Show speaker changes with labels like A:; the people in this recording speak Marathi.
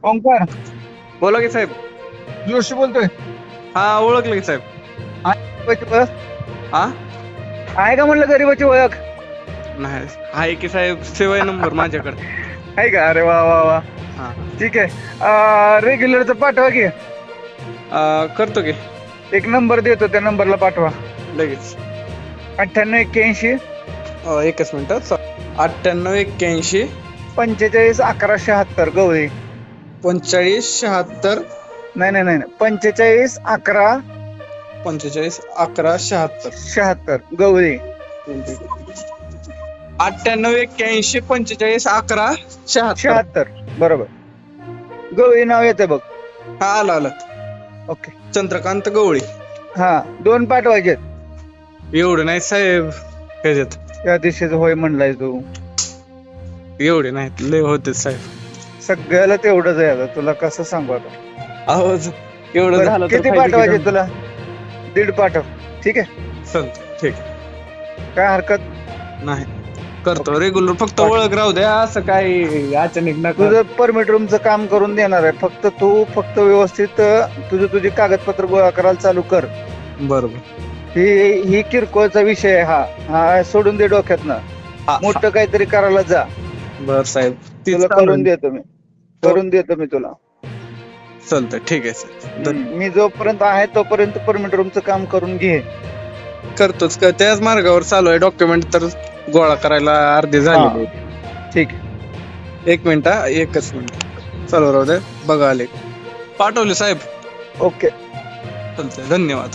A: ओंकार
B: बोला की साहेब.
A: जोशी बोलतोय.
B: हा ओळखलं की साहेब.
A: गरीबाची ओळख
B: हा
A: आहे का म्हणलं? गरीबाची ओळख
B: नाही आहे की साहेब, सेवा आहे नंबर माझ्याकडे.
A: आहे का? अरे वा वा वा,
B: हा
A: ठीक आहे. रेग्युलरचं पाठवा की.
B: करतो की
A: एक नंबर देतो, त्या नंबरला पाठवा.
B: लगेच.
A: 9881
B: एकच मिनिट. 9881
A: 45 11 76 गवळी.
B: 45 76
A: नाही नाही नाही 45 11
B: 45 11 76.
A: 76 गवळी.
B: 9881 45 11 76.
A: 76 बरोबर. गवळी नाव येते बघ.
B: हा आलं.
A: ओके.
B: चंद्रकांत गवळी.
A: हा, 2 पाठवायचे.
B: एवढे नाही साहेब ह्याच्यात,
A: त्या दिवशीच होय म्हणलाय तू.
B: एवढे नाहीत, लय होते साहेब.
A: सगळ्याला तेवढंच आहे. आता तुला कसं सांगू आता.
B: आवाज एवढं
A: बरं,
B: झालं तर
A: किती
B: फायदे
A: पाठवायचे
B: किती?
A: तुला? 1.5 पाठव. ठीक आहे,
B: चालतंय, ठीक.
A: काय हरकत
B: नाही करतो रेग्युलर, फक्त
A: पाठ-
B: ओळख राहू द्या. असं काही अचानक नका.
A: तुझं परमिट रूमचं काम करून देणार आहे. फक्त व्यवस्थित तुझी कागदपत्र गोळा करायला चालू कर.
B: बरोबर.
A: ही किरकोळचा विषय आहे. हा सोडून दे डोक्यातनं. मोठं काहीतरी करायला जा.
B: बर साहेब, तीच
A: तुला
B: चालू
A: करून
B: आहे.
A: देतो मी. करून देतो मी तुला.
B: चालतंय, ठीक आहे सर.
A: मी जोपर्यंत आहे तोपर्यंत परमिट रूमचं काम करून घे.
B: करतोच का, त्याच मार्गावर चालू आहे. डॉक्युमेंट तर गोळा करायला अर्धे झालेले.
A: ठीक.
B: एक मिनिट, एकच मिनिट चालू राहू दे. बघा आले, पाठवले साहेब.
A: ओके.
B: चालतंय, धन्यवाद.